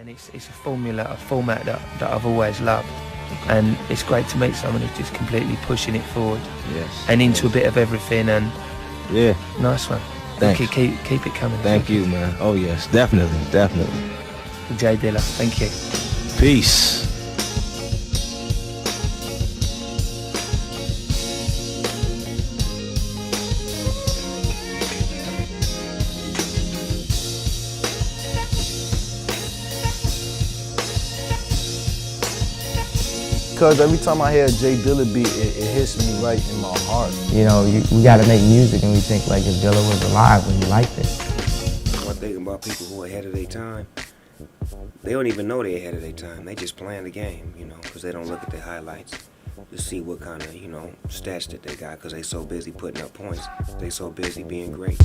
And it's a formula, a format that I've always loved. And it's great to meet someone who's just completely pushing it forward. Yes. And into a bit of everything, and yeah. Nice one. Thanks. Keep it coming. Thank you, man. Oh yes, definitely. J Dilla, thank you. Peace. Because every time I hear a J Dilla beat, it hits me right in my heart. You know, we gotta make music, and we think like if Dilla was alive, would he like this? One thing about people who are ahead of their time, they don't even know they're ahead of their time. They just playing the game, you know, because they don't look at their highlights to see what kind of, you know, stats that they got, because they so busy putting up points. They so busy being great.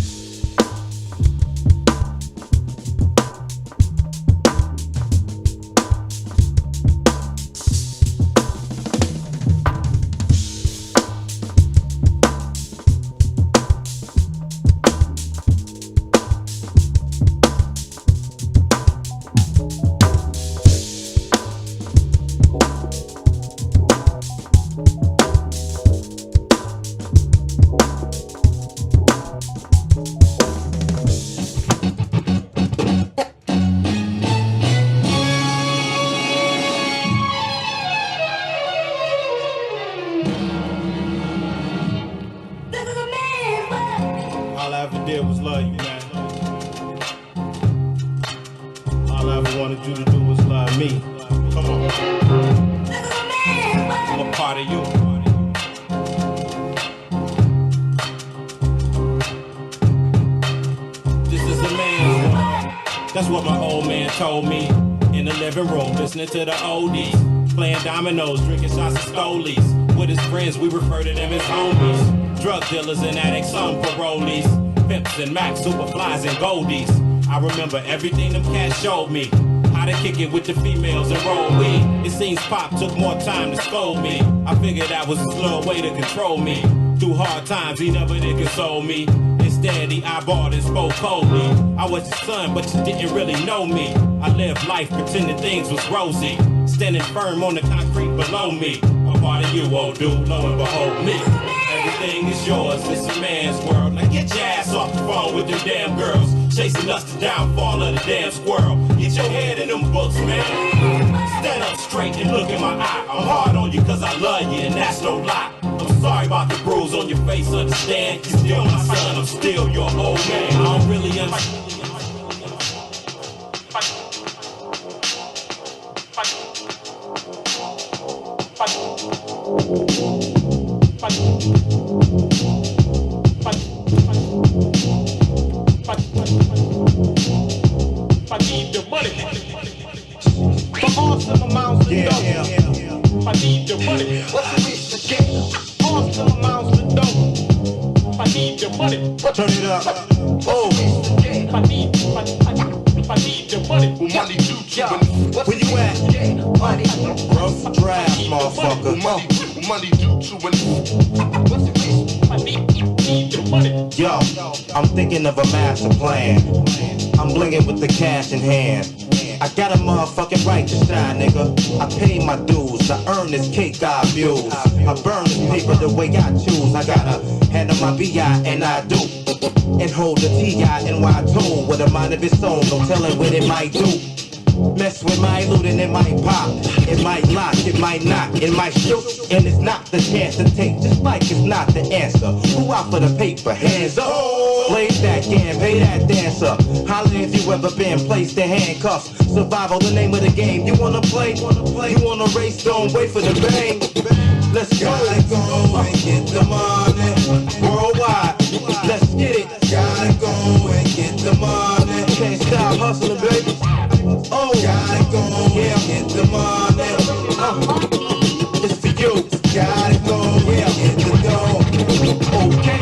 All I ever did was love you, man. All I ever wanted you to do was love me. Come on. I'm a part of you. This is a man's world. That's what my old man told me. In the living room, listening to the oldies. Playing dominoes, drinking shots of stolies. With his friends, we refer to them as homies. Drug dealers and addicts, some parolees. Pimps and Max, Superflies and Goldies. I remember everything them cats showed me. How to kick it with the females and roll weed. It seems Pop took more time to scold me. I figured that was his little way to control me. Through hard times, he never did console me. Instead, he eyeballed and spoke coldly. I was your son, but you didn't really know me. I lived life pretending things was rosy. Standing firm on the concrete below me. A part of you, old dude, lo and behold me. Everything is yours, it's a man's world. Now get your ass off the phone with them damn girls. Chasing us the downfall of the damn squirrel. Get your head in them books, man. Stand up straight and look in my eye. I'm hard on you cause I love you and that's no lie. I'm sorry about the bruise on your face, understand? You're still my son, I'm still your old man. I don't really understand. I need the money for awesome amounts of dough. I need the money. What's the wish to get? Awesome amounts of dough. I need the money. Turn it up. Oh, I need the money. money do you. Where you at? Rough draft, motherfucker. Money do to What's the wish? I need the money. Yo, I'm thinking of a master plan. I'm blinging with the cash in hand. I got a motherfucking right to shine, nigga. I pay my dues, I earn this cake I abuse. I burn this paper the way I choose. I gotta handle my B.I. and I do. And hold the T.I. and Y2 with a mind of its own, no telling what it might do. Mess with my loot and it might pop. It might lock, it might knock, it might shoot. And it's not the chance to take, just like it's not the answer. Who out for the paper? Hands up. Play that game, pay that dancer. Holla if you ever been placed in handcuffs. Survival, the name of the game. You wanna play? You wanna race? Don't wait for the bang. Let's go. Gotta go and get the money. Worldwide, let's get it. Gotta go and get the money. Can't stop hustling, baby. Oh, Gotta go and get the money. It's for you. Gotta go and get the dough. Okay.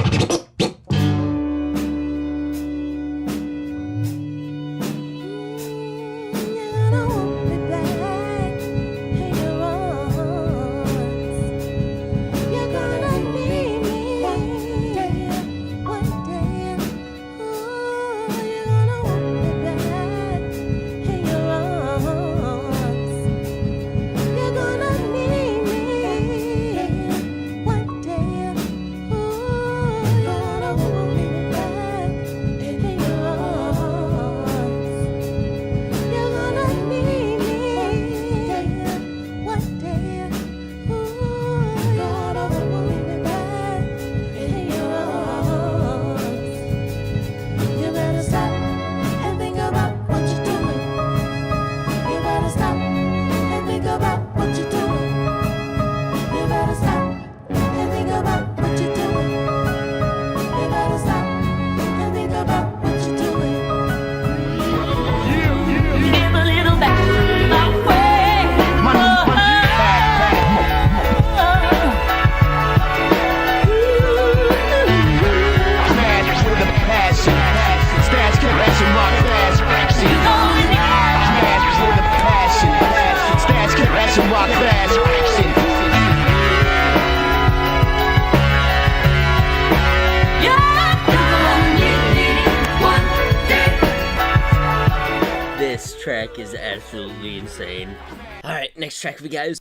track is absolutely insane. Alright, next track we got is...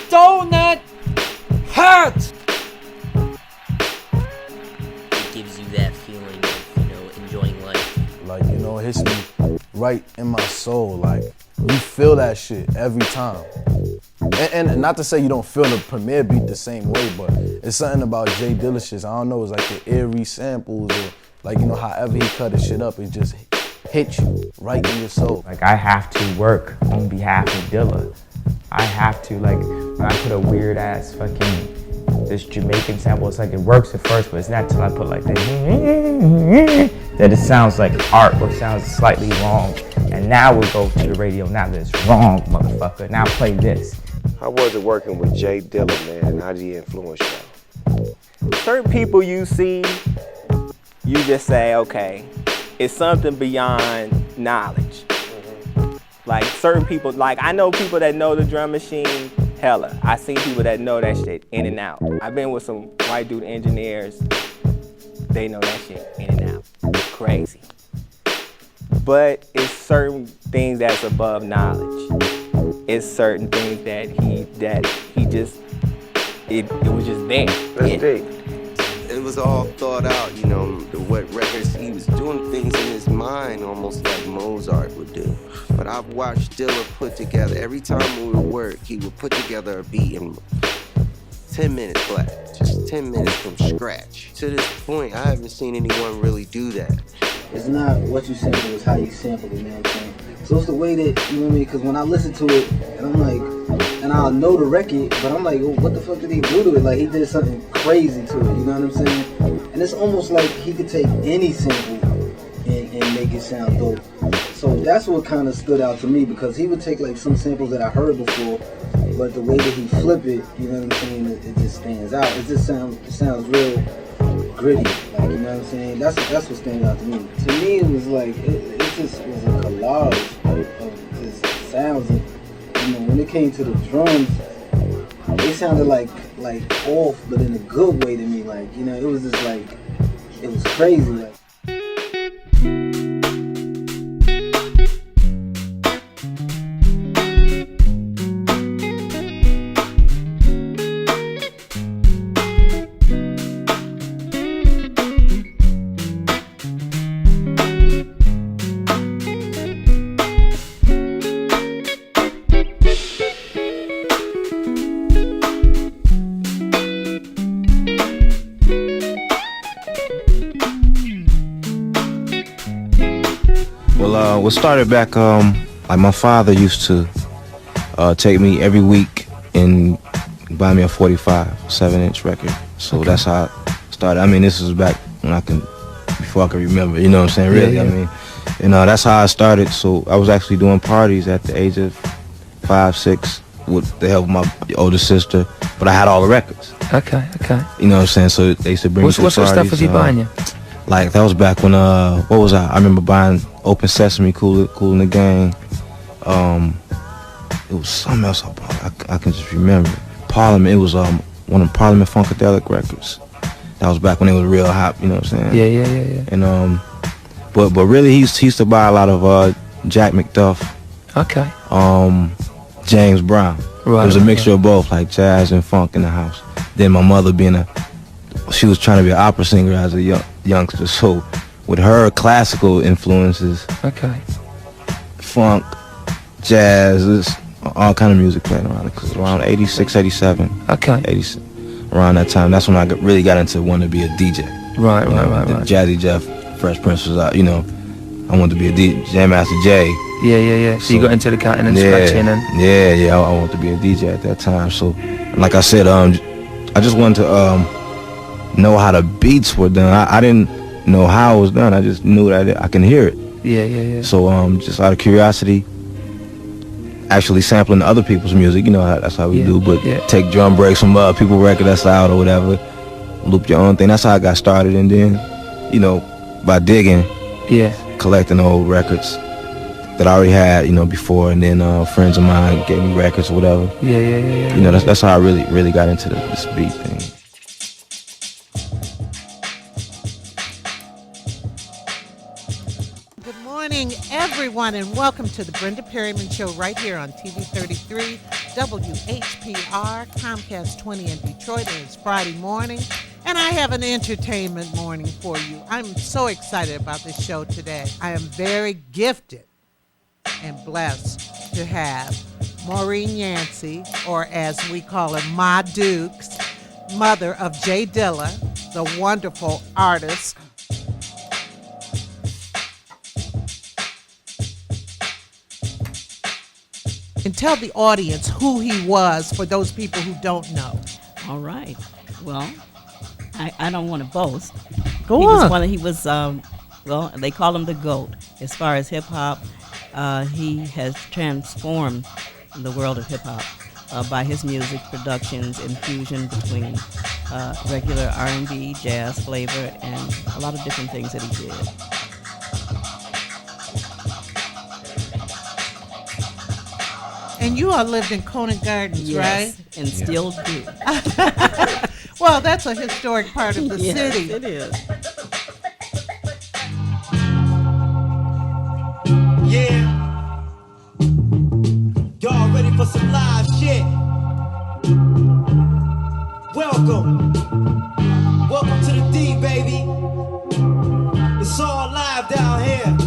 Donut hurt! It gives you that feeling of, enjoying life. Like, it hits me right in my soul. Like, you feel that shit every time. And not to say you don't feel the premiere beat the same way, but it's something about J Dilla shit. I don't know, it's like the eerie samples or like, however he cut his shit up, it just hits you right in your soul. Like, I have to work on behalf of Dilla. I have to, like, when I put a weird ass fucking, this Jamaican sample, it's like it works at first, but it's not till I put like that it sounds like art or sounds slightly wrong. And now we'll go to the radio, now that it's wrong, motherfucker. Now play this. How was it working with J Dilla, man? How did he influence you? Certain people you see, you just say, okay, it's something beyond knowledge. Like certain people, like I know people that know the drum machine, hella. I seen people that know that shit in and out. I've been with some white dude engineers, they know that shit in and out. Crazy. But it's certain things that's above knowledge. It's certain things that he just, it was just there. That's deep. It was all thought out, what records, he was doing things in his mind almost like Mozart would do. But I've watched Dilla put together, every time we would work, he would put together a beat in 10 minutes flat, just 10 minutes from scratch. To this point, I haven't seen anyone really do that. It's not what you sample, it's how you sample it, you know what I'm saying? So it's the way that, you know what I mean, because when I listen to it, and I'm like, and I'll know the record, but I'm like, oh, what the fuck did he do to it? Like, he did something crazy to it, you know what I'm saying? And it's almost like he could take any sample and make it sound dope. So that's what kind of stood out to me, because he would take like some samples that I heard before, but the way that he flip it, you know what I'm saying, it just stands out. It sounds real gritty, like, you know what I'm saying? That's what stands out to me. To me, it was like, it just was a collage of just sounds. And, when it came to the drums, they sounded like off, but in a good way to me. Like, it was just like, it was crazy. Like. What started back, like my father used to take me every week and buy me a 45 7-inch record. So that's how I started. I mean, this was back when before I could remember, you know what I'm saying, really. Yeah. I mean, that's how I started. So I was actually doing parties at the age of 5, 6 with the help of my older sister, but I had all the records. Okay. You know what I'm saying? So they used to bring me to the parties. What stuff was he buying you? Like, that was back when, what was I remember buying Open Sesame, Cool in the Gang. It was something else I bought. I can just remember. Parliament, it was one of the Parliament Funkadelic records. That was back when it was real hot, you know what I'm saying? Yeah. And, but really, he used to buy a lot of Jack McDuff. Okay. James Brown. Right. It was a mixture of both, like jazz and funk in the house. Then my mother she was trying to be an opera singer as a youngster, so with her classical influences, okay, funk, jazz, all kind of music playing around it. Cause around 86, 87, okay, 86, around that time, that's when I really got into wanting to be a DJ. Right. Jazzy Jeff, Fresh Prince was out, I wanted to be a DJ, Jam Master Jay. Yeah. So you got into the cutting and scratching and... Yeah, I wanted to be a DJ at that time. So, like I said, I just wanted to know how the beats were done. I didn't know how it was done. I just knew that I can hear it. Yeah. So just out of curiosity, actually sampling other people's music, that's how we do. But take drum breaks from people's record that's out or whatever, loop your own thing. That's how I got started. And then, by digging, collecting old records, that I already had, you know, before, and then friends of mine gave me records or whatever. Yeah. You know, that's how I really got into this beat thing. Good morning, everyone, and welcome to the Brenda Perryman Show right here on TV 33, WHPR, Comcast 20 in Detroit. And it's Friday morning, and I have an entertainment morning for you. I'm so excited about this show today. I am very gifted and blessed to have Maureen Yancey, or as we call her, Ma Dukes, mother of J Dilla, the wonderful artist. And tell the audience who he was for those people who don't know. All right. Well, I don't want to boast. Go on. He was, well, they call him the GOAT. As far as hip-hop, he has transformed the world of hip-hop by his music productions and fusion between regular R&B, jazz flavor, and a lot of different things that he did. And you all lived in Conant Gardens, yes, right? And still do. Well, that's a historic part of the yes, city. It is. Yeah. Y'all ready for some live shit? Welcome. Welcome to the D, baby. It's all live down here.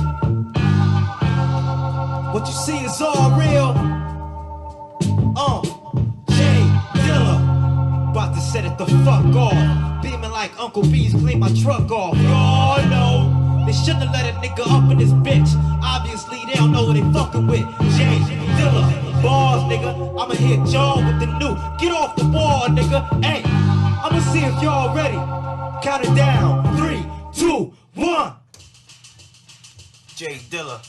What you see is all real. J Dilla, about to set it the fuck off. Beaming like Uncle B's clean my truck off. Y'all know they shouldn't have let a nigga up in this bitch. Obviously they don't know who they fucking with. J Dilla, bars, nigga. I'ma hit y'all with the new. Get off the wall, nigga. Hey, I'ma see if y'all ready. Count it down. 3, 2, 1. J Dilla.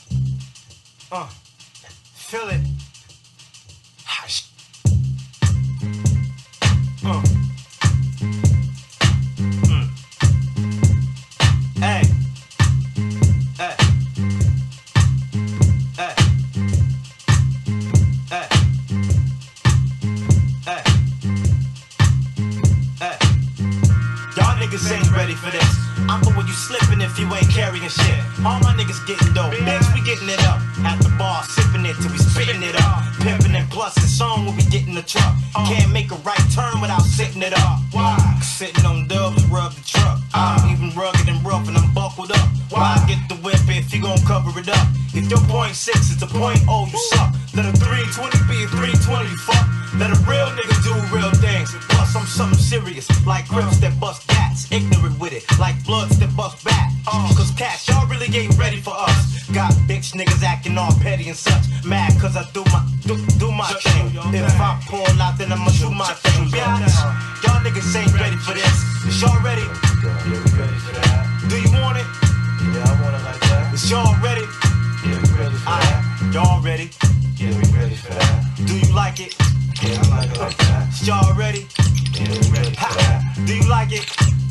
Feel it. Hush. Hey. Hey. Hey. Hey. Hey. Hey. Y'all niggas ain't ready for this. I'm the one you slipping if you ain't carrying shit. All my niggas getting dope, bitch, we getting it up. At the bar, sipping it till we spitting it up. Pimping and plus it's on when we get in the truck. Can't make a right turn without sitting it up. Why? Sitting on dubs, rub the truck. I'm even rugged and rough and I'm buckled up. Why get the whip if you gon' cover it up? If your .6 is a .0, you suck. Let a 320 be a 320, you fuck. Let a real nigga do real things. Plus I'm something serious, like Crips that bust gats. Ignorant with it, like Bloods that bust back. Cause cash, y'all really ain't ready for us. Got bitch niggas acting all petty and such. Mad cause I do my thing. If I pull out, then I'ma do my thing. Bitch, y'all niggas ain't ready for this. Is y'all ready? Yeah, we ready for that. Do you want it? Yeah, I want it like that. Is y'all ready? Yeah, we ready for that. Y'all ready? Yeah, we ready for that. Do you like it? Yeah, I like it like that. Is y'all ready? Yeah, we ready for that. Do you like it?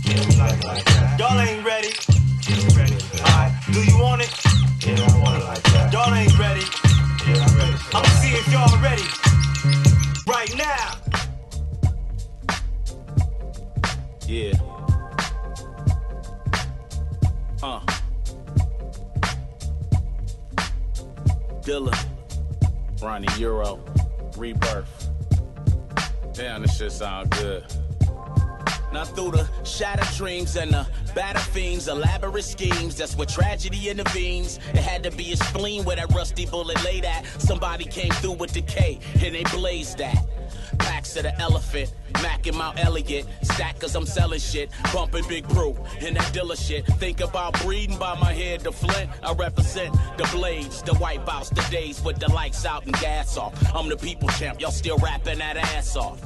Yeah, we like that. Y'all ain't ready? Yeah, we ready for that. Alright, do you want it? Yeah, I want it like that. Y'all ain't ready? Yeah, I'm ready for that. I'ma see if y'all ready. Right now. Yeah. Dilla, Ronnie Euro, Rebirth. Damn, this shit sound good. Now through the shattered dreams and the batter fiends, elaborate schemes, that's where tragedy intervenes. It had to be a spleen where that rusty bullet laid at. Somebody came through with decay and they blazed that. Packs of the elephant, Mac and Mount Elliott. Stack cause I'm selling shit, bumping Big Brew and that Dilla shit. Think about breathing by my head to Flint. I represent the blades, the wipeouts, the days with the lights out and gas off. I'm the people champ, y'all still rapping that ass off.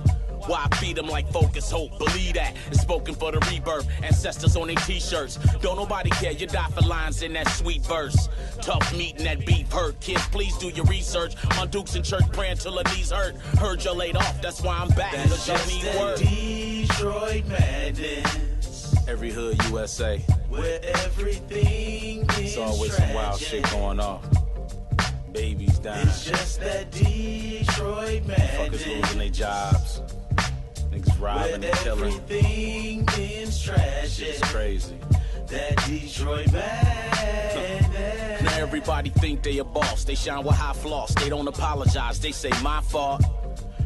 Why I feed them like focus, hope, believe that. It's spoken for the rebirth, ancestors on their t-shirts. Don't nobody care, you die for lines in that sweet verse. Tough meat and that beef hurt. Kids, please do your research. My Dukes in church praying till her knees hurt. Heard you're laid off, that's why I'm back. Cause y'all need work. Detroit madness. Every hood USA. Where everything is It's always some wild shit going on. Babies dying. It's just that Detroit madness. Motherfuckers losing their jobs. Niggas robbing and killing. Everything is trash. It's crazy. That Detroit madness. Now everybody think they a boss. They shine with high floss. They don't apologize. They say my fault.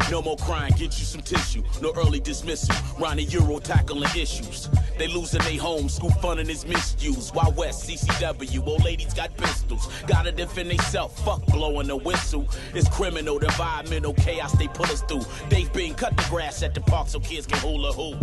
No more crying, get you some tissue. No early dismissal. Ronnie Euro tackling issues. They losing their homes, school funding is misused. Wild West, CCW, old ladies got pistols. Gotta defend theyself, fuck blowing the whistle. It's criminal, the environmental chaos they put us through. They've been cut the grass at the park so kids can hula hoop.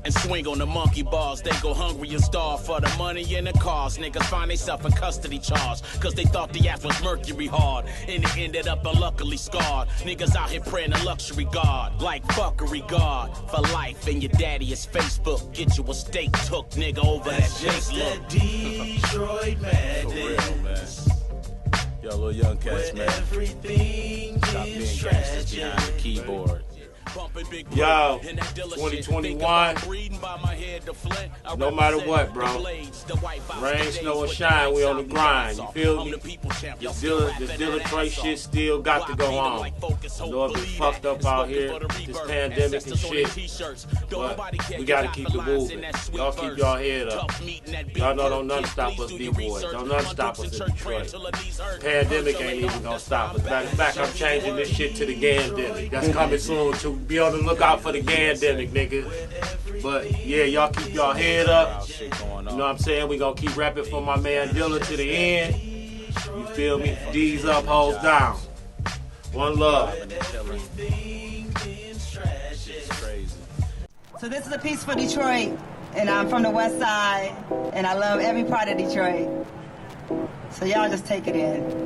And swing on the monkey bars. They go hungry and starve for the money and the cars. Niggas find themselves in custody charge, cause they thought the ass was mercury hard. And they ended up unluckily scarred. Niggas out here praying to luxury god. Like fuckery god for life. And your daddy is Facebook. Get you a steak took, nigga, over That's that just Jake that look. Detroit madness. For real, man. Yo, little young cats, man. Everything Stop being is gangsters trash. behind the keyboard. Yo, 2021. No matter what, bro. Rain, snow, or shine, we on the grind. You feel me? This Dillatroit shit still got to go on. I know it's been fucked up out here, this pandemic and shit. But we gotta keep it moving. Y'all keep y'all head up. Y'all know don't nothing stop us, B-boys. Don't nothing stop us in Detroit. Pandemic ain't even gonna stop us. Matter of fact, I'm changing this shit to the Gandemic. That's coming soon too. Be on the lookout for the Gandemic, nigga. But yeah, y'all keep y'all head up. You know what I'm saying? We gonna keep rapping for my man Dilla to the end. You feel me? D's up, hoes down. One love. So this is a piece for Detroit, and I'm from the West Side, and I love every part of Detroit. So y'all just take it in.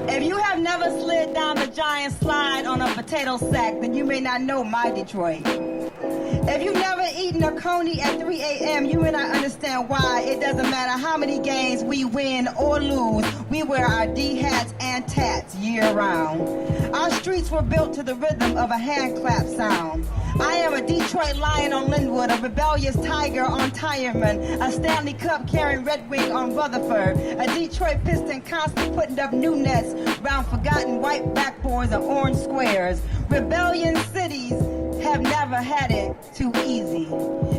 If you have never slid down the giant slide on a potato sack, then you may not know my Detroit. If you've never eaten a coney at 3 a.m., you may not understand why. It doesn't matter how many games we win or lose, we wear our D-hats and tats year-round. Our streets were built to the rhythm of a hand clap sound. I am a Detroit lion on Linwood, a rebellious tiger on Tireman, a Stanley Cup carrying Red Wing on Rutherford, a Detroit Piston constantly putting up new nets round forgotten white backboards and orange squares. Rebellion cities have never had it too easy.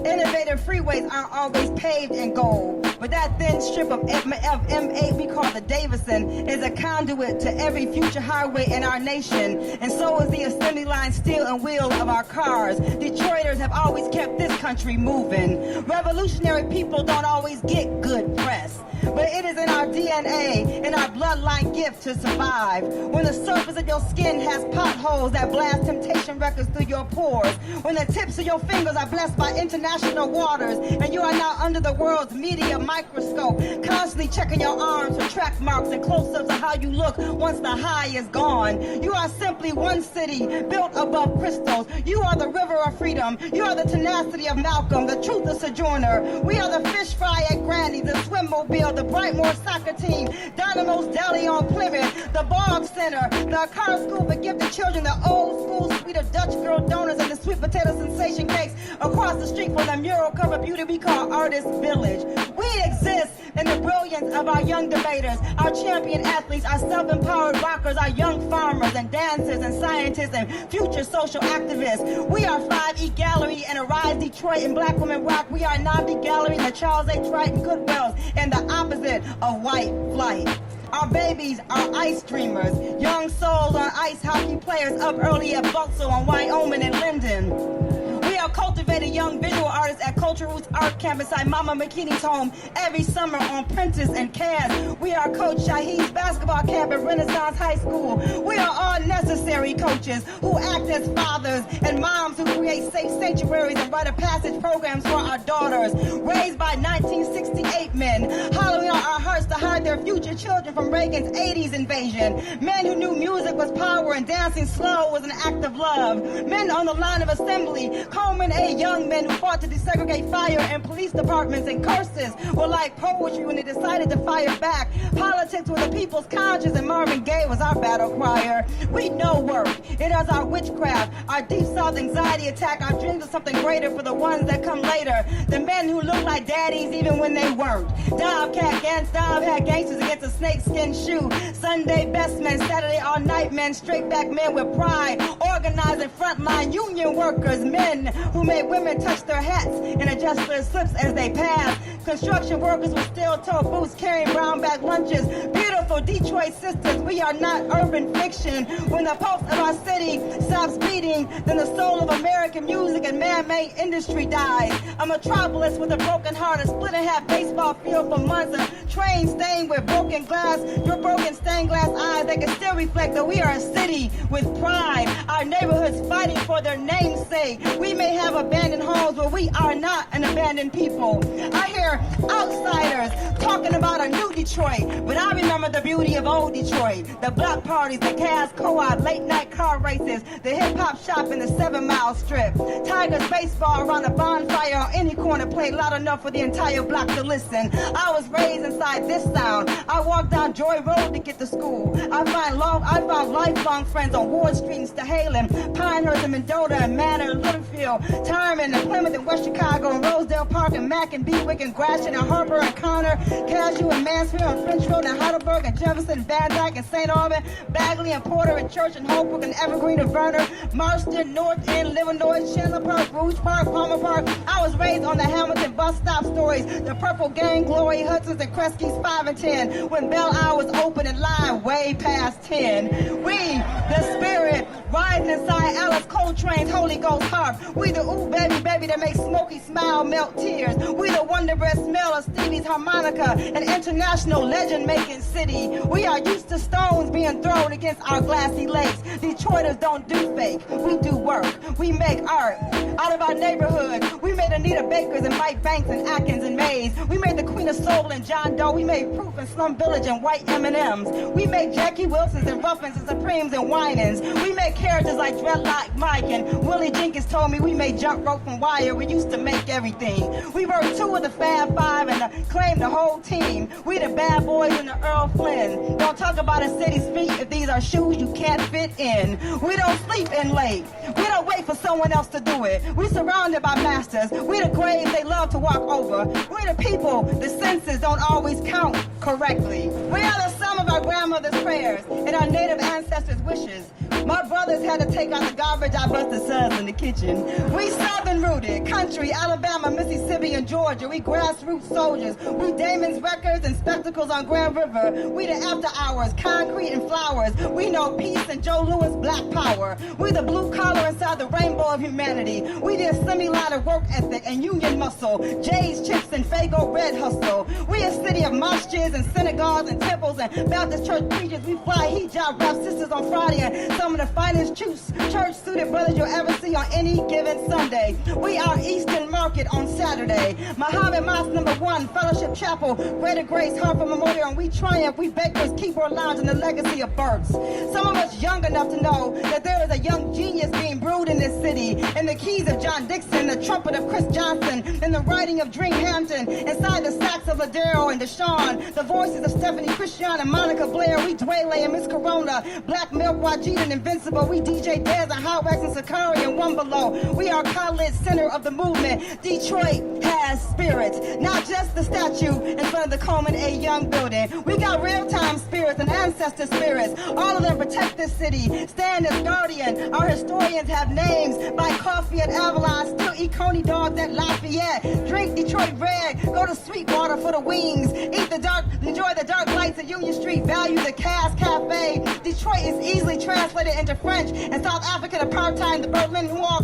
Innovative freeways aren't always paved in gold, but that thin strip of M8 we call the Davison is a conduit to every future highway in our nation, and so is the assembly line steel and wheel of our cars. Detroiters have always kept this country moving. Revolutionary people don't always get good press, but it is in our DNA, in our bloodline gift to survive. When the surface of your skin has potholes that blast temptation records through your pores, when the tips of your fingers are blessed by international waters, and you are now under the world's media microscope, constantly checking your arms for track marks and close-ups of how you look once the high is gone. You are simply one city built above crystals. You are the river of freedom. You are the tenacity of Malcolm, the truth of Sojourner. We are the fish fry at Granny's, the swimmobile, the Brightmoor soccer team, Dynamo's Deli on Plymouth, the Bog Center, the car school for gifted children, the old school suite of Dutch girl donuts, and the sweet potato sensation cakes across the street from the mural cover beauty we call Artist Village. We exist in the brilliance of our young debaters, our champion athletes, our self-empowered rockers, our young farmers and dancers and scientists and future social activists. We are 5E Gallery and Arise Detroit and Black Women Rock. We are Navi Gallery and the Charles A. Triton Goodwells and the opposite of white flight. Our babies are ice dreamers, young souls on ice hockey players up early at Buxell on Wyoming and Linden. We are cultivated young visual artists at Culture Roots Art Camp inside Mama McKinney's home every summer on Prentice and Cass. We are Coach Shahid's basketball camp at Renaissance High School. We are all necessary coaches who act as fathers and moms who create safe sanctuaries and rite of passage programs for our daughters. Raised by 1968 men, hollowing out our hearts to hide their future children from Reagan's 80s invasion. Men who knew music was power and dancing slow was an act of love. Men on the line of assembly, Coleman A. Young men who fought to desegregate fire and police departments and curses were like poetry when they decided to fire back. Politics were the people's conscience and Marvin Gaye was our battle crier. We know work. It is our witchcraft, our deep south anxiety attack, our dreams of something greater for the ones that come later. The men who look like daddies even when they weren't. Dob had gangsters against a snakeskin shoe. Sunday best men, Saturday all night men, straight back men with pride. Organizing frontline union workers, men who made women touch their hats and adjust their slips as they passed. Construction workers with steel-toe boots carrying brown bag lunches. Beautiful Detroit sisters, we are not urban fiction. When the pulse of our city stops beating, then the soul of American music and man-made industry dies. A metropolis with a broken heart, a split in half baseball field for months, a train stained with broken glass, your broken stained glass eyes that can still reflect that we are a city with pride. Our neighborhoods fighting for their namesake. We may have abandoned homes, but we are not an abandoned people. I hear outsiders talking about a new Detroit, but I remember the beauty of old Detroit. The block parties, the Cass Co-op, late night car races, the hip hop shop in the 7 Mile Strip. Tigers baseball around a bonfire on any corner played loud enough for the entire block to listen. I was raised inside this sound. I walked down Joy Road to get to school. I found lifelong friends on Ward Street in Stahalem, Pinehurst and Mendota and Manor and Littlefield, Tyman and Plymouth and West Chicago and Rosedale Park and Mack and Bewick and Gratiot and Harper and Connor, Cashew and Mansfield and French Road and Heidelberg and Jefferson and Van Dyke and St. Albans, Bagley and Porter and Church and Holbrook and Evergreen and Verner, Marston, North End, Livernois, Chandler Park, Rouge Park, Palmer Park. I was raised on the Hamilton bus stop stories, the Purple Gang, Glory, Hudson's and Kresge's 5 and 10, when Belle Isle was open and line way past 10. We, the spirit, rising inside Alice Coltrane's Holy Ghost harp. We the ooh baby baby that makes Smokey smile melt tears. We the wonder breath smell of Stevie's harmonica, an international legend making city. We are used to stones being thrown against our glassy lakes. Detroiters don't do fake, we do work. We make art out of our neighborhood. We made Anita Bakers and Mike Banks and Atkins and Mays. We made the Queen of Soul and John Doe. We made Proof and Slum Village and White M&Ms. We made Jackie Wilsons and Ruffins and Supremes and Winans. We made characters like Dreadlock Mike and Willie Jenkins told me we made Jump Rope and Wire. We used to make everything. We were 2 of the Fab 5 and claimed the whole team. We the Bad Boys and the Earl Flynn. Don't talk about a city's feet if these are shoes you can't fit in. We don't sleep in late. We don't wait for someone else to do it. We surrounded by masters. We the graves they love to walk over. We the people the senses don't always count correctly. We are the sum of our grandmother's prayers and our native ancestors' wishes. My brothers had to take out the garbage, I busted suds in the kitchen. We southern rooted, country, Alabama, Mississippi, and Georgia. We grassroots soldiers. We Damon's records and spectacles on Grand River. We the after hours, concrete and flowers. We know peace and Joe Louis black power. We the blue collar inside the rainbow of humanity. We the assembly line of work ethic and union muscle. Jay's chips and Fago red hustle. We a city of mosques and synagogues and temples and Baptist church preachers. We fly hijab rap sisters on Friday and some of the finest church-suited brothers you'll ever see on any given Sunday. We are Eastern Market on Saturday. Muhammad Mosque #1, Fellowship Chapel, Greater Grace, Harper Memorial, and we triumph. We Bakers, Keyboard Lounge, and the legacy of Burks. Some of us young enough to know that there is a young genius being brewed in this city, and the keys of John Dixon, the trumpet of Chris Johnson, and the writing of Dream Hampton, inside the sax of Ladero and Deshaun, the voices of Stephanie Christian and Monica Blair. We Dwele and Miss Corona, Black Milk, Wajid, and Invincible. We DJ Dez and Hot Wax and Sakari and One Below. We are college center of the movement. Detroit has spirits, not just the statue in front of the Coleman A. Young building. We got real-time spirits and ancestor spirits. All of them protect this city, stand as guardian. Our historians have names, buy coffee at Avalon, still eat coney dogs at Lafayette. Drink Detroit Red, go to Sweetwater for the wings. Eat the dark, enjoy the dark lights at Union Street, value the Cass Cafe. Detroit is easily translated into French and South African apartheid, the Berlin Wall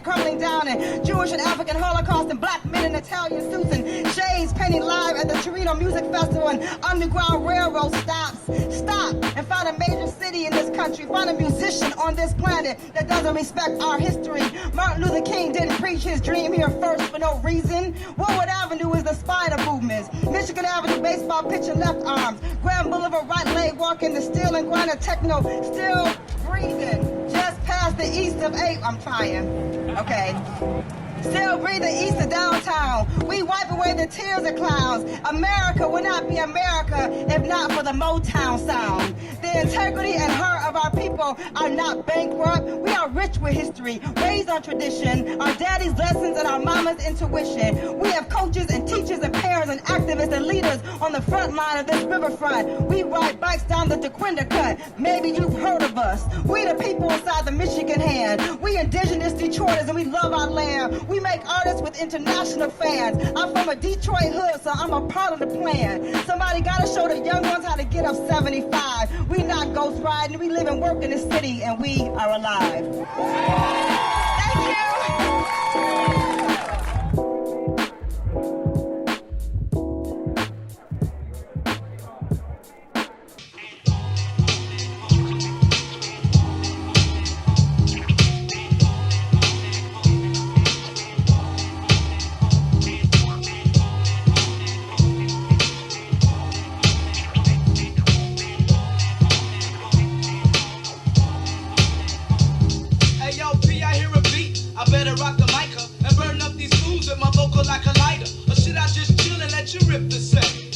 crumbling down, and Jewish and African Holocaust, and black men in Italian suits and shades painting live at the Torino Music Festival, and Underground Railroad stops. Stop and find a major city in this country. Find a musician on this planet that doesn't respect our history. Martin Luther King didn't preach his dream here first for no reason. Woodward Avenue is the spine of movements. Michigan Avenue, baseball pitcher, left arms. Grand Boulevard, right leg, walking the steel and grinder techno, still breathing. Just past the east of 8, I'm trying. Okay. Still breathing east of downtown. We wipe away the tears of clowns. America would not be America if not for the Motown sound. The integrity and heart of our people are not bankrupt. We are rich with history, raised on tradition, our daddy's lessons and our mama's intuition. We have coaches and teachers and parents and activists and leaders on the front line of this riverfront. We ride bikes down the DeQuinta Cut. Maybe you've heard of us. We the people inside the Michigan hand. We indigenous Detroiters and we love our land. We make artists with international fans. I'm from a Detroit hood, so I'm a part of the plan. Somebody gotta show the young ones how to get up 75. We not ghost riding, we live and work in the city, and we are alive. Thank you.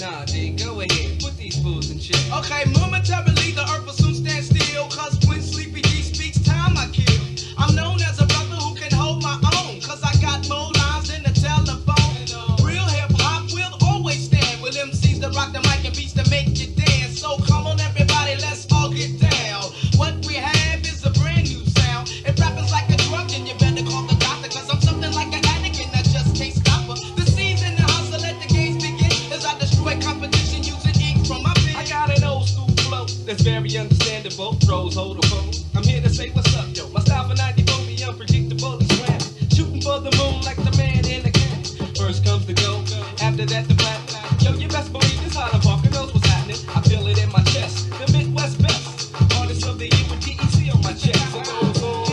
Nah, D, go ahead. Put these fools in check. Okay, momentarily the earth will soon stand still. Cause when Sleepy D speaks, time I kill. I'm known as a brother who can hold my own. Cause I got more lines than the telephone. Real hip hop will always stand with MCs that rock the mic and beats to make you dance. So come on everybody, let's all get down. What we have is a brand new sound. If rapping's like a drug, then you better call the doctor. Cause I'm something like an addict and I just can't stop her. The season and hustle, let the games begin. As I destroy competition using ink from my pen. I got an old school flow that's very understandable. Throws, hold a phone. I'm here to say what's up, yo. My style for 94 be unpredictable and slam. Shooting for the moon like the man in the can. First comes the go, after that the black. Yo, you best believe this Highland Parker knows what's happening. I feel it in my chest. The Midwest best. Artist of the year with DEC on my chest. It goes on,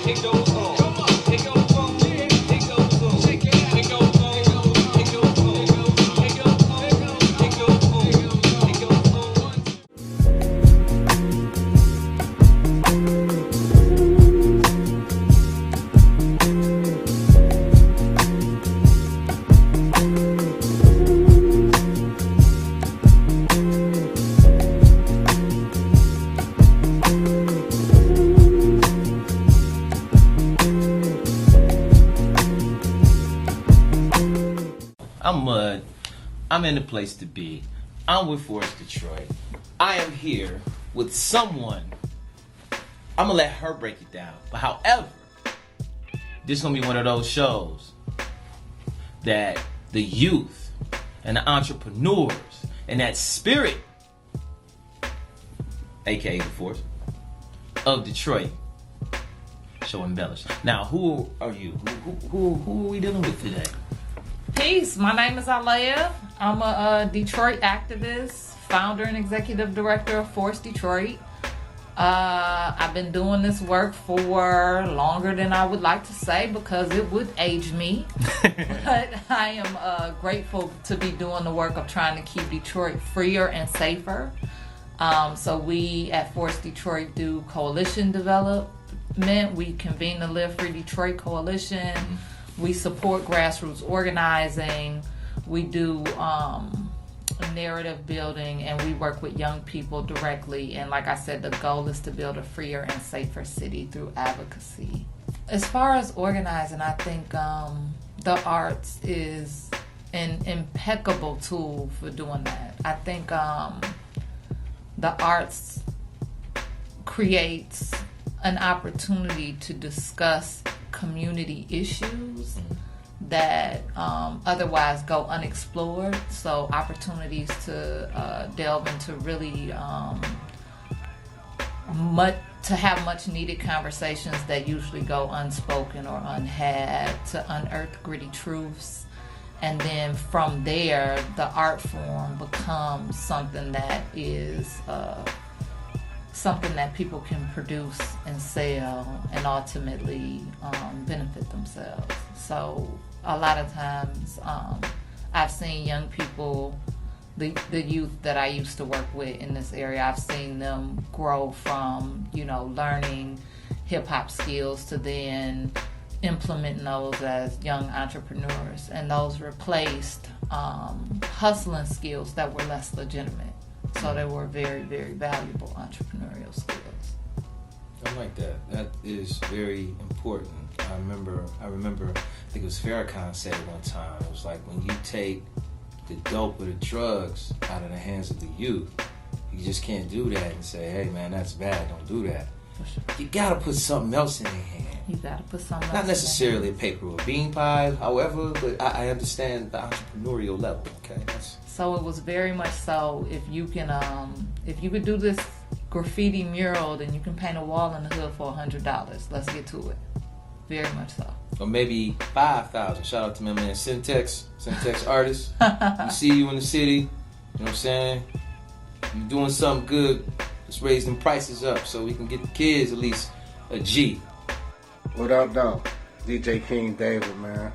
it goes on. Come on, it goes on, it goes on. Shake it out, it goes on, it goes on, it goes on, it goes on, it goes on, it goes on. I'm Mud. I'm in the place to be. I'm with Forest Detroit. I am here with someone. I'm gonna let her break it down. But however, this is gonna be one of those shows that the youth and the entrepreneurs and that spirit, aka the Force of Detroit, show embellish. Now, who are you? Who are we dealing with today? Peace. My name is Alea. I'm a Detroit activist, founder and executive director of Force Detroit. I've been doing this work for longer than I would like to say because it would age me. But I am grateful to be doing the work of trying to keep Detroit freer and safer. So we at Force Detroit do coalition development. We convene the Live Free Detroit Coalition. We support grassroots organizing. We do narrative building, and we work with young people directly. And like I said, the goal is to build a freer and safer city through advocacy. As far as organizing, I think the arts is an impeccable tool for doing that. I think the arts creates an opportunity to discuss community issues that otherwise go unexplored. So opportunities to delve into really to have much needed conversations that usually go unspoken or unhad, to unearth gritty truths. And then from there, the art form becomes something that is something that people can produce and sell and ultimately benefit themselves. So a lot of times I've seen young people, the youth that I used to work with in this area, I've seen them grow from, learning hip hop skills to then implementing those as young entrepreneurs, and those replaced hustling skills that were less legitimate. So they were very, very valuable entrepreneurial skills. I like that. That is very important. I remember, I think it was Farrakhan said it one time. It was like, when you take the dope or the drugs out of the hands of the youth, you just can't do that and say, hey man, that's bad, don't do that. You gotta put something else in their hand. You gotta put something else. Not necessarily a paper or a bean pie, however, but I understand the entrepreneurial level, okay? So it was very much so, if you could do this graffiti mural, then you can paint a wall in the hood for $100. Let's get to it. Very much so. Or maybe 5,000. Shout out to my man Syntex artist. We see you in the city. You know what I'm saying? You doing something good. Let's raise them prices up so we can get the kids at least a G. Without doubt, DJ King David, man.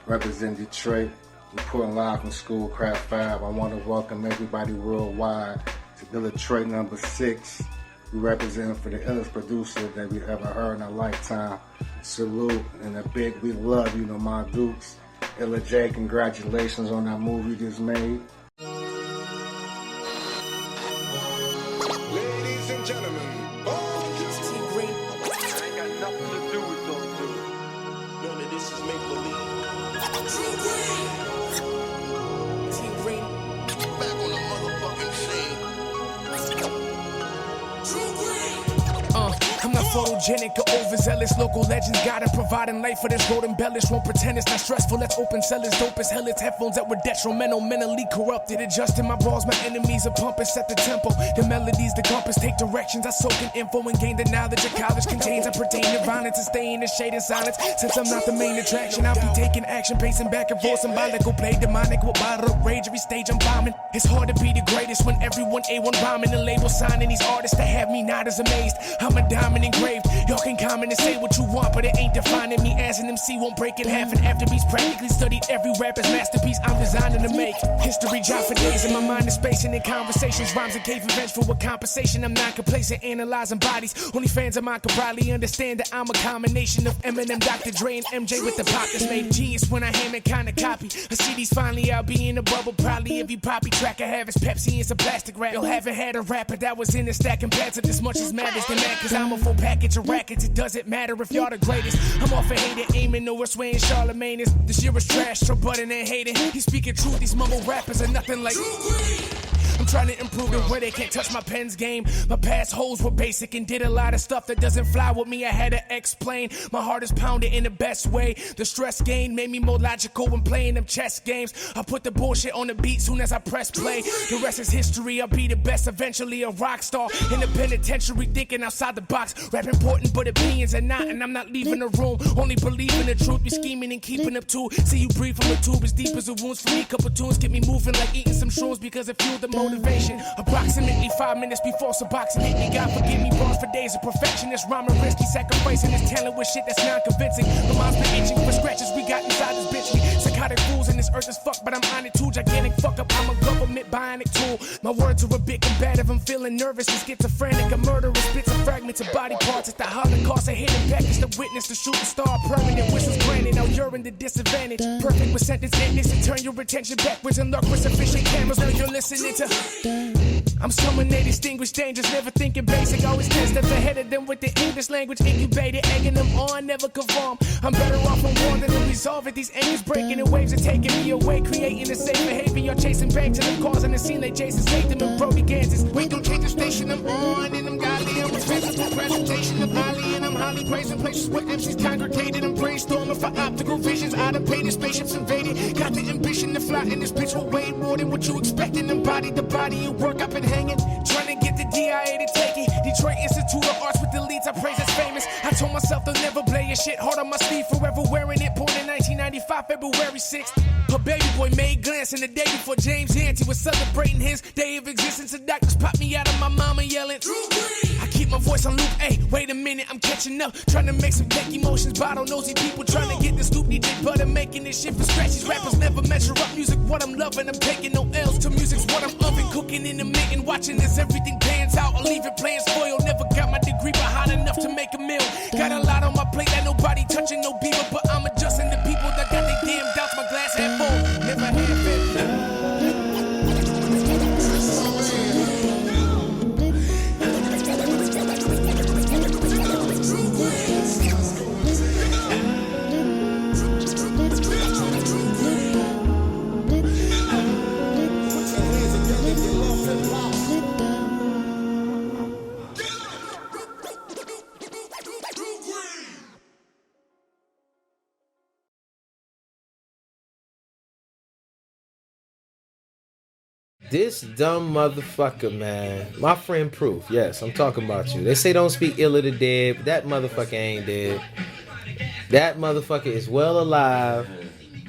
Represent Detroit. Reporting live from Schoolcraft 5. I want to welcome everybody worldwide to Dillatroit number 6. We represent for the illest producer that we ever heard in our lifetime. Salute and a big we love you, know my Dukes. Illa J, congratulations on that movie you just made. Ladies and gentlemen, T-Green. I ain't got nothing to do with those two. None of this is make-believe. T-Green. T-Green. Back on the motherfucking scene. I'm not photogenic or overzealous. Local legends gotta providing life for this road embellished. Won't pretend it's not stressful. Let's open sellers. Dope as hell. It's headphones that were detrimental. Mentally corrupted. Adjusting my balls. My enemies are pumping. Set the tempo. The melodies, the compass. Take directions. I soak in info and gain the knowledge of college contains. I pertain to violence and stay in the shade and silence. Since I'm not the main attraction, I'll be taking action. Pacing back and forth. Symbolical play. Demonic with bottle of rage. Every stage I'm bombing. It's hard to be the greatest when everyone A1 bombing. The label signing these artists that have me not as amazed. I'm a diamond engraved. Y'all can comment and say what you want, but it ain't defining me. As an MC won't break in half. And after beats practically studied every rapper's masterpiece I'm designing to make. History jot for days in my mind is spacing in conversations. Rhymes and cave events for a compensation. I'm not complacent, analyzing bodies. Only fans of mine could probably understand that I'm a combination of Eminem, Dr. Dre, and MJ with the pop that's made genius when I ham it kinda copy. I see these finally out be in a bubble. Probably every poppy track I have is Pepsi and some plastic rap. Yo, haven't had a rapper that was in the stack and pads of this much as matters than that. Cause I'm a full package of rackets. It doesn't matter if y'all the greatest. I'm off a hater, aiming nowhere, swaying Charlemagne is. This year is trash, so butting and hating. He's speaking truth, these mumble rappers are nothing like. I'm trying to improve it where they can't touch my pen's game. My past holes were basic and did a lot of stuff that doesn't fly with me. I had to explain. My heart is pounded in the best way. The stress gain made me more logical when playing them chess games. I put the bullshit on the beat soon as I press play. The rest is history. I'll be the best, eventually a rock star. In the penitentiary, thinking outside the box. Rap important, but opinions are not. And I'm not leaving the room. Only believing the truth. Be scheming and keeping up too. See you breathe from a tube as deep as the wounds for me. Couple tunes get me moving like eating some shrooms because it fueled the motivation. Approximately 5 minutes before Suboxone hit me. God forgive me, bars for days of perfection. This rhyming risky, sacrificing this talent with shit that's non-convincing. My mind's been itching for scratches we got inside this bitch. We psychotic fools and this earth is fucked, but I'm on it too. Gigantic fuck up, I'm a government bionic tool. My words are a bit combative, I'm feeling nervous and schizophrenic. A murderer spits and fragments of body parts. It's the Holocaust, a hidden package to witness the shooting star. Permanent wishes granted, now you're in the disadvantage. Perfect with sentence endings and turn your attention backwards and look with sufficient cameras. Now you're listening to. I'm someone they distinguish dangers, never thinking basic. Always 10 steps ahead of them with the English language incubated, egging them on, never conform. I'm better off on war than to resolve it. These angles breaking and waves are taking me away, creating a safe behavior. You're chasing banks and I'm causing a scene like Jason Statham and Brody Kansas. Wait, don't change the station I'm on, and I'm godly. I'm responsible presentation of highly, and I'm highly praising places where MCs congregated. I'm brainstorming for optical visions. Out of painted spaceships invaded. Got the ambition to fly in this bitch will way more than what you expecting. Embodied the body and work up and hanging. Trying to get the DIA to take it. Detroit Institute of Arts with the leads. I praise it's famous. I told myself they'll never play your shit. Hard on my sleeve, forever wearing it. Born in 1995, February 6th. Her baby boy made glance, and the day before James Yancey was celebrating his day of existence. The doctors popped me out of my mama yelling. I keep my voice on loop. Hey, wait a minute, I'm catching up. Trying to make some fake emotions. Bottle nosy people trying to get the scoop. DJ Butter making this shit for scratch. These rappers never measure up. Music, what I'm loving. I'm taking no L's to music's what I'm oven. Cooking in the mitten, watching this everything dance. stands out, I'll leave it playing spoil. Never got my degree, but hot enough to make a meal. Got a lot on my plate that nobody touching, no beaver, but I'm adjusting the people that got their damn doubts. My glass half full, never half empty. This dumb motherfucker, man. My friend Proof. Yes, I'm talking about you. They say don't speak ill of the dead, but that motherfucker ain't dead. That motherfucker is well alive.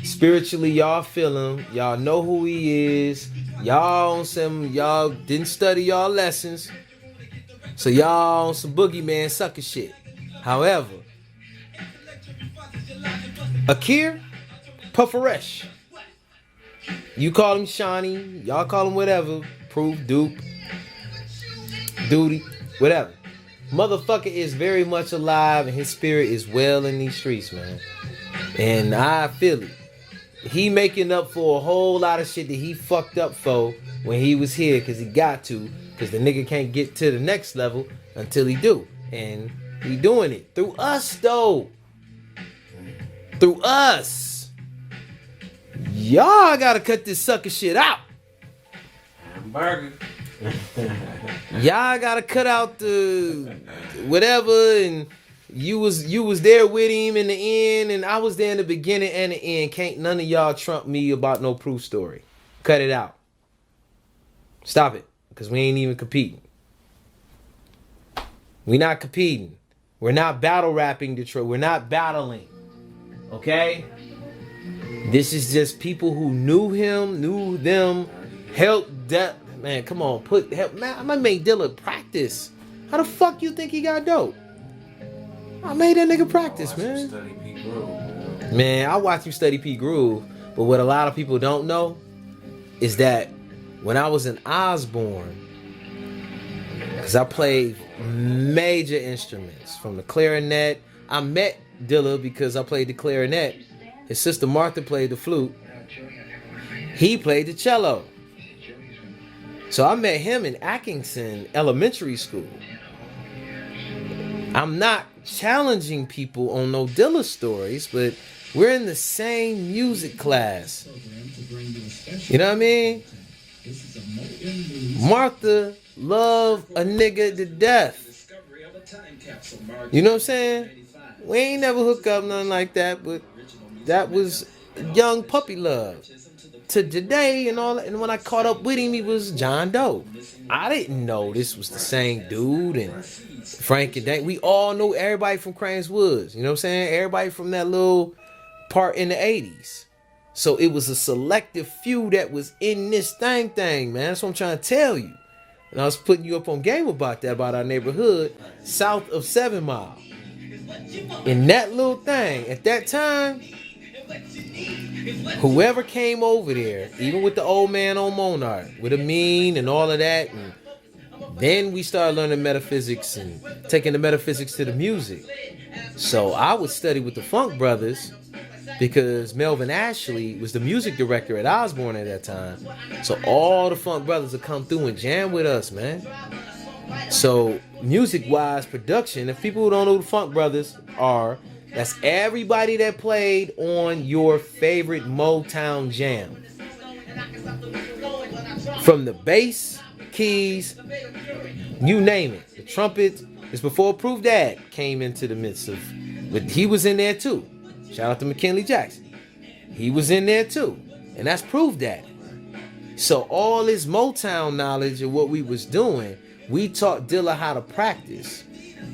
Spiritually, y'all feel him. Y'all know who he is. Y'all on some, y'all didn't study y'all lessons. So y'all on some boogeyman sucker shit. However, Akir Pufferesh. You call him Shawnee, y'all call him whatever, Proof, Dupe, Duty, whatever. Motherfucker is very much alive and his spirit is well in these streets, man. And I feel it. He making up for a whole lot of shit that he fucked up for when he was here, because he got to, because the nigga can't get to the next level until he do. And he doing it through us, though. Through us. Y'all gotta cut this sucker shit out. Hamburger. Y'all gotta cut out the whatever, and you was there with him in the end, and I was there in the beginning and the end. Can't none of y'all trump me about no Proof story. Cut it out. Stop it, because we ain't even competing. We not competing. We're not battle rapping Detroit. We're not battling. Okay? This is just people who knew him, knew them, helped that. Man, come on, man, I'm gonna make Dilla practice. How the fuck you think he got dope? I made that nigga practice, man. Man, I watched him study P. Groove, but what a lot of people don't know is that when I was in Osborne, because I played major instruments, from the clarinet. I met Dilla because I played the clarinet. His sister Martha played the flute. He played the cello. So I met him in Atkinson Elementary School. I'm not challenging people on no Dilla stories, but we're in the same music class. You know what I mean? Martha loved a nigga to death. You know what I'm saying? We ain't never hook up, nothing like that, but that was young puppy love. To today and all that, and when I caught up with him, he was John Doe. I didn't know this was the same dude, and Frank and Dank. We all know everybody from Cranes Woods. You know what I'm saying? Everybody from that little part in the 80s. So it was a selective few that was in this thing, man. That's what I'm trying to tell you. And I was putting you up on game about that, about our neighborhood south of 7 Mile. In that little thing, at that time, whoever came over there, even with the old man on Monarch, with Amin and all of that, and then we started learning metaphysics and taking the metaphysics to the music. So I would study with the Funk Brothers because Melvin Ashley was the music director at Osborne at that time. So all the Funk Brothers would come through and jam with us, man. So music-wise, production, if people who don't know who the Funk Brothers are, that's everybody that played on your favorite Motown jam. From the bass, keys, you name it. The trumpet, it's before Proof Dad came into the midst of, but he was in there too. Shout out to McKinley Jackson. He was in there too. And that's Proof Dad. So all this Motown knowledge of what we was doing, we taught Dilla how to practice.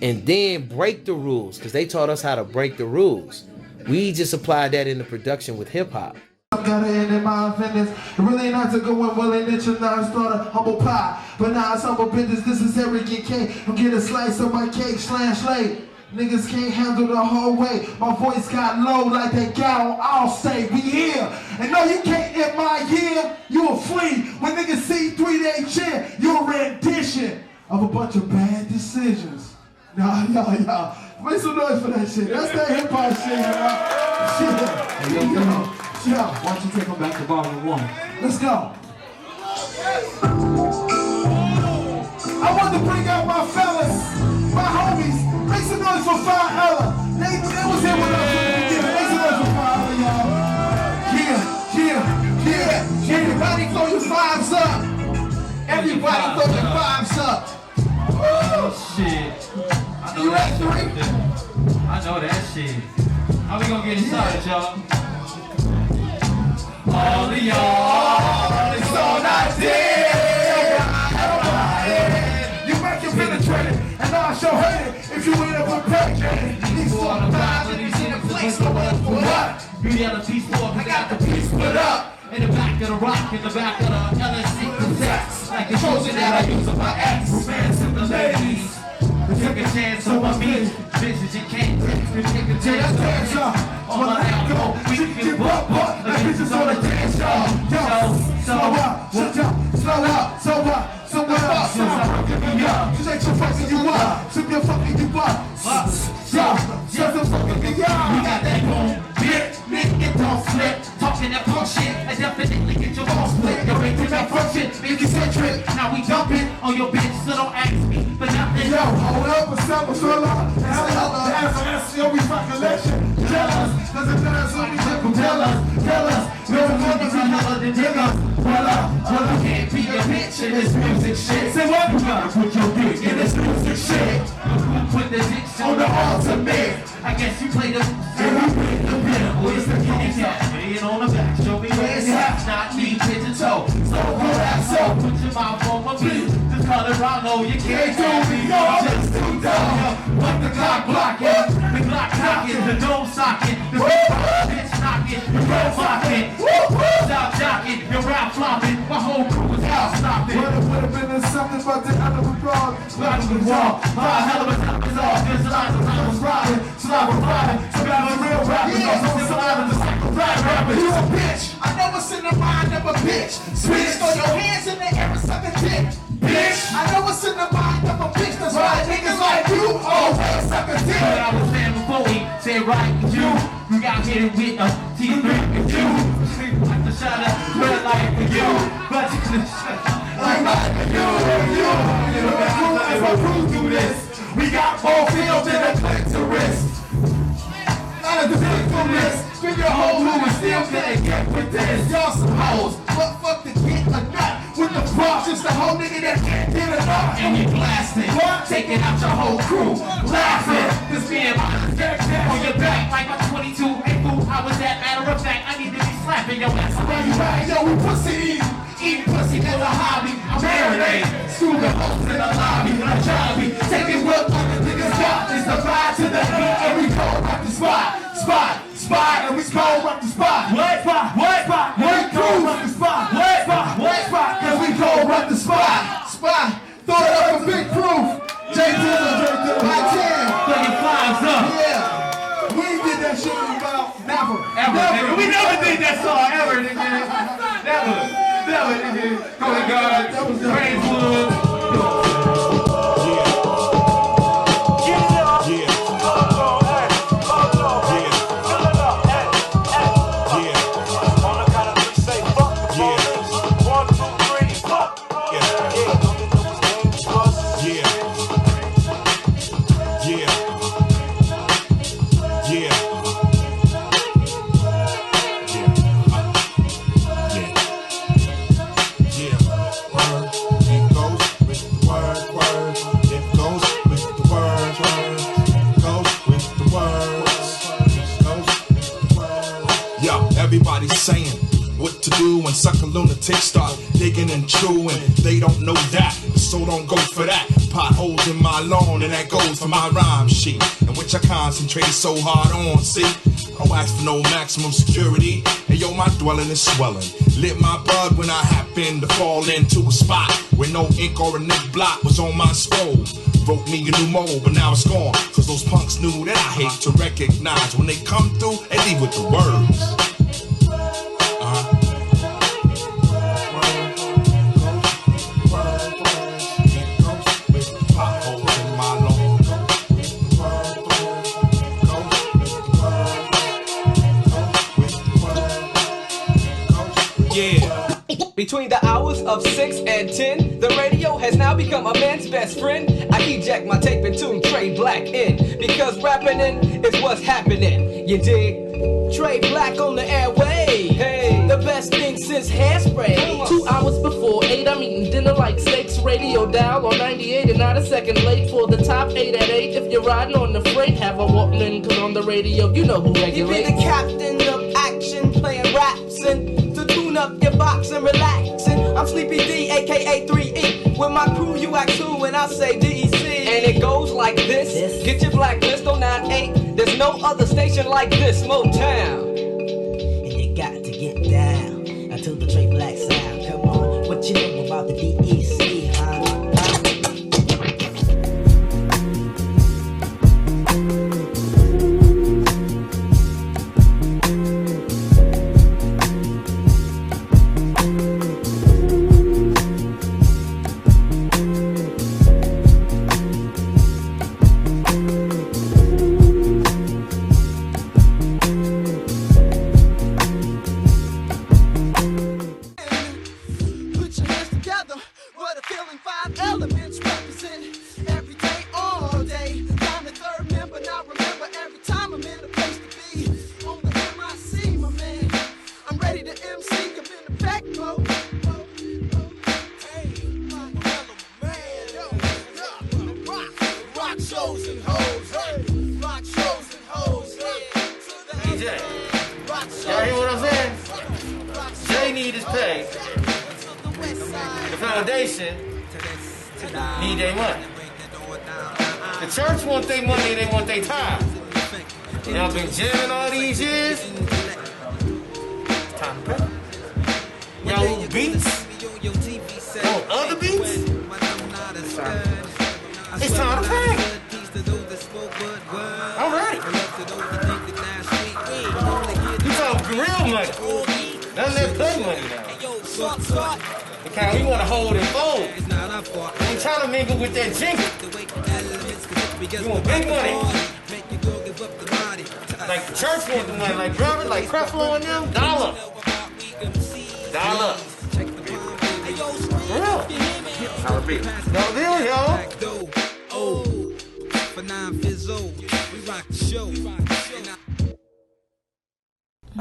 And then break the rules, because they taught us how to break the rules. We just applied that into production with hip hop. I got it in my offenders. Really not to go in well and it should not start a humble pie. But now it's humble business. This is arrogant cake. I'm get a slice of my cake, late. Niggas can't handle the whole way. My voice got low like they got on Allstate. We here. And no, you can't in my year. You a flea. When niggas see 3 day cheer, you a rendition. of a bunch of bad decisions. Nah, y'all. Make some noise for that shit. That's that hip hop shit, y'all. Shit. Hey, yo. Why don't you take them back to volume 1? Let's go. I want to bring out my fellas, my homies. Make some noise for Phat. They was here with us from the beginning. Make some noise for Phat, y'all. Yeah. Everybody throw your fives up. Everybody throw your fives up. Oh, shit. I know You that ready? shit. I know that shit. How we gonna get it started, y'all? All of y'all, it's all I did. You make it penetrated, and I'll show hated if you ain't ever penetrated. These 4 to 5, and these in a place, no one for what? Reality sport, I got the piece split up. In the back of the rock, in the back of the LSC cassettes. Like the chosen that I use on my ex. Romancing the ladies. Took a chance on my beat. Bitches you can't take. You take a chance on my alcohol. We can get buck. The bitches on the dance, y'all. Slow up. Just ain't your fucking you up. Sip your fucking you up. Just a fucking you up. We got that boom, bitch, nigga, don't slip. Talking that punk shit, I definitely get your balls split. Your brain to malfunction, make you centric. Now we dumping on your bitch, so don't ask me for nothing. Yo, hold up, what's up, what's all up? That's the we fuck collection. Tell us, cause it's not so we can tell us. No one knows how to dig us. Well, I can't be a bitch in this music shit. Say what? You gotta put your dick in this music shit. Put the dicks on the ultimate. I guess you play the pinnacle. It's the kitty cat. Laying on the back, show me where it's at. Not me, head to toe. So go that so. Put your mouth on my beat. Just call it Rongo, you can't do me. You're just too dumb. What the clock blocking, the clock knocking, the dome socket, the bitch knocking, the road blocking. Stop jocking, your rap flopping. My whole crew is out stopping. Would've been something but the end of the dog. Slide was wrong. My hell of a time is all. This line was riding. Slide was riding. So that was real rappers. Also civilized the cycle rap rappers. You a bitch. I know what's in the mind of a bitch. Bitch, throw your hands in the air and suck a dick. Bitch, I know what's in the mind of a bitch. That's why niggas like you always suck a dick. But I was saying before he said right with you. You got hit with a T3 with you. Like the shot of red light for you. But you could like you. As my crew do this, we got more film than a clitoris. None of the victimless. Spin your whole loop and still can't get with this. Y'all some hoes, but fuck to get a nut. With the props, just a whole nigga that can't get enough. and you blasting. Taking out your whole crew, laughing. This being on your back like a 22. Hey fool, how was that? Matter of fact, I need to be slapping your ass. Where you at? Yo, we pussy eating pussy is a hobby. I'm marinating, screwing hoes in the lobby. I'm trying to be taking what other niggas got. It's the vibe to the beat, and we go rock the spot, and we go rock the spot. What spot? What spot? We go rock the spot. What spot? What spot? Cause we go rock the spot. Throw it up for big proof. J Dilla, my jam. Throw your flies up. Yeah. We ain't did that shit in about never. Nigga. We never did that song ever, nigga. Never, nigga. Go to God. Brainswood. Everybody's saying what to do when sucker lunatics start digging and chewing. They don't know that, so don't go for that. Potholes in my lawn, and that goes for my rhyme sheet, and which I concentrated so hard on. See, I don't ask for no maximum security. And yo, my dwelling is swelling. Lit my bud when I happened to fall into a spot where no ink or a nick block was on my scroll. Wrote me a new mold, but now it's gone. Cause those punks knew that I hate to recognize when they come through and leave with the words. Yeah. Between the hours of 6 and 10, the radio has now become a man's best friend. I eject my tape and tune Trey Black in, because rapping in is what's happening. You dig? Trey Black on the airway. Hey, the best thing since hairspray. 2 hours before 8, I'm eating dinner like steaks. Radio dial on 98 and not a second late for the top 8 at 8. If you're riding on the freight, have a warning, cause on the radio, you know who regulates. You be the captain of action, playing raps and to tune up your box and relaxing. I'm Sleepy D, aka 3E. With my crew, you act who, and I say DEC. And it goes like this. Get your blacklist on 98. There's no other station like this, Motown. And you got to get down until the Trey Black sound. Come on, what you know about the DEC, huh?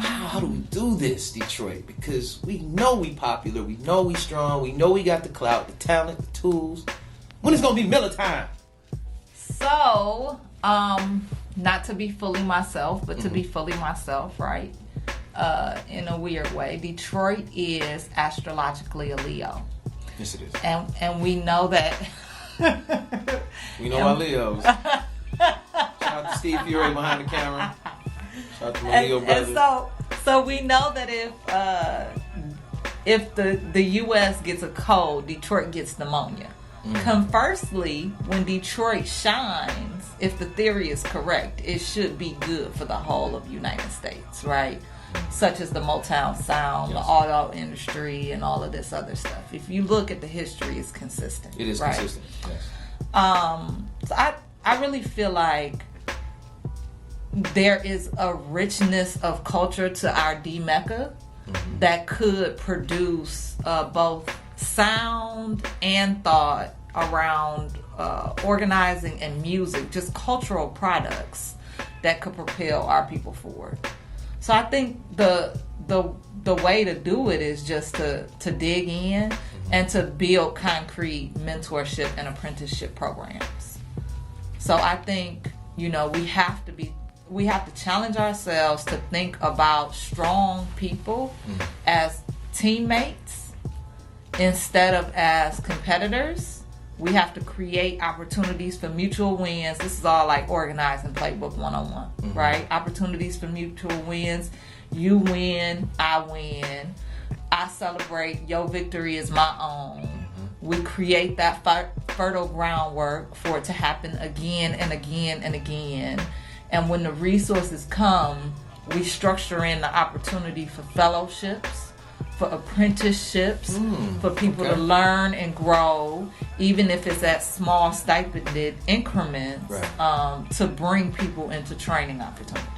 How do we do this, Detroit? Because we know we popular, we know we strong, we know we got the clout, the talent, the tools. When is it gonna be Miller time? So, not to be fully myself, but to be fully myself, right? In a weird way, Detroit is astrologically a Leo. Yes, it is. And we know that. We know our Leos. Shout out to Steve Fury behind the camera. Shout out to my Leo brothers. And so we know that if the U.S. gets a cold, Detroit gets pneumonia. Conversely, when Detroit shines, if the theory is correct, it should be good for the whole of the United States, right? Such as the Motown sound, the auto industry, and all of this other stuff. If you look at the history, it's consistent. It is right? consistent, yes. So I really feel like there is a richness of culture to our D-Mecca that could produce both sound and thought around organizing and music, just cultural products that could propel our people forward. So I think the way to do it is just to dig in and to build concrete mentorship and apprenticeship programs. So I think, we have to challenge ourselves to think about strong people as teammates instead of as competitors. We have to create opportunities for mutual wins. This is all like organizing playbook 101, right? Opportunities for mutual wins. You win, I win. I celebrate, your victory is my own. We create that fertile groundwork for it to happen again and again and again. And when the resources come, we structure in the opportunity for fellowships, for apprenticeships, for people to learn and grow, even if it's at small stipended increments, to bring people into training opportunities.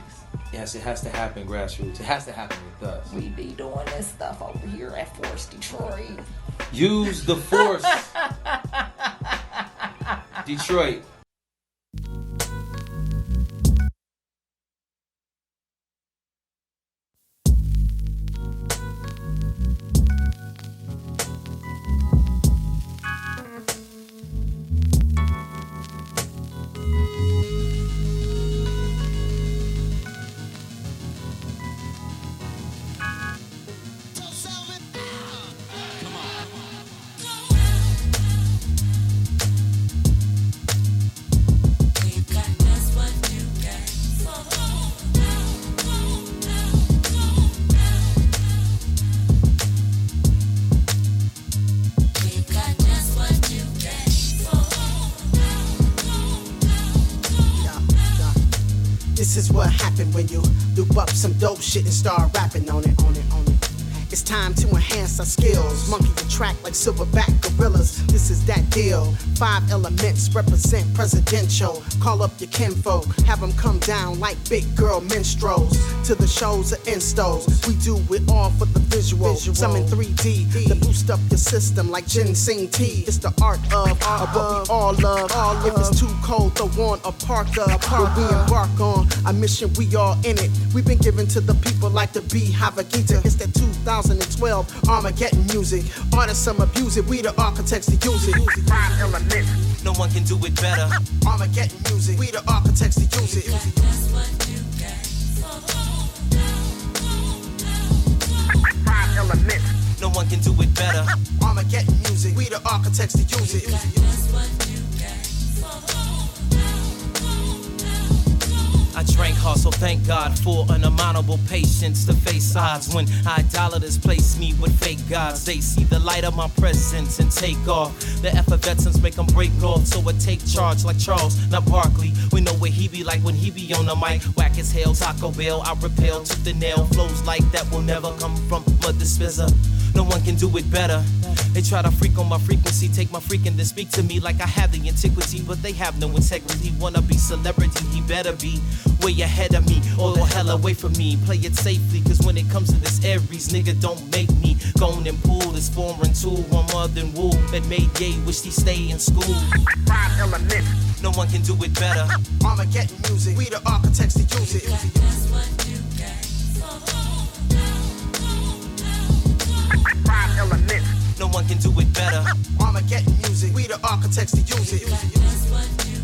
Yes, it has to happen grassroots. It has to happen with us. We be doing this stuff over here at Force Detroit. Use the force. Detroit. This is what happened when you loop up some dope shit and start rapping on it. It's time to enhance our skills. Monkey the track like silverback gorillas. This is that deal. 5 elements represent presidential. Call up your kinfolk, have them come down like big girl minstrels. To the shows or instos, we do it all for the visual. Some in 3D to boost up your system like ginseng tea. It's the art of what we all love. If it's too cold, throw on a parka. When we embark on a mission, we all in it. We've been given to the people like the Beehive Gita. It's that 2012 Armageddon music. Artists some abuse it, we the architects to use it. 5 elements, no one can do it better. Armageddon music, we the architects to use it. 5 elements, no one can do it better. Armageddon music, we the architects to use it. I drank hard, so thank God for an unmountable patience to face odds. When idolaters place me with fake gods, they see the light of my presence and take off. The effervescence make them break off, so I take charge like Charles, not Barkley. We know where he be like when he be on the mic. Whack as hell, Taco Bell, I repel to the nail. Flows like that will never come from Mother Spizzer. No one can do it better. They try to freak on my frequency, take my freaking to speak to me like I have the antiquity, but they have no integrity. Wanna be celebrity, he better be way ahead of me, or the hell away from me. Play it safely, cause when it comes to this Aries, nigga, don't make me go and pull this foreign tool. One mother than wool that made Ye wish he stay in school. 5 elements, no one can do it better. Armageddon music, we the architects to use it. 5 elements, no one can do it better. Armageddon music, we the architects to use it.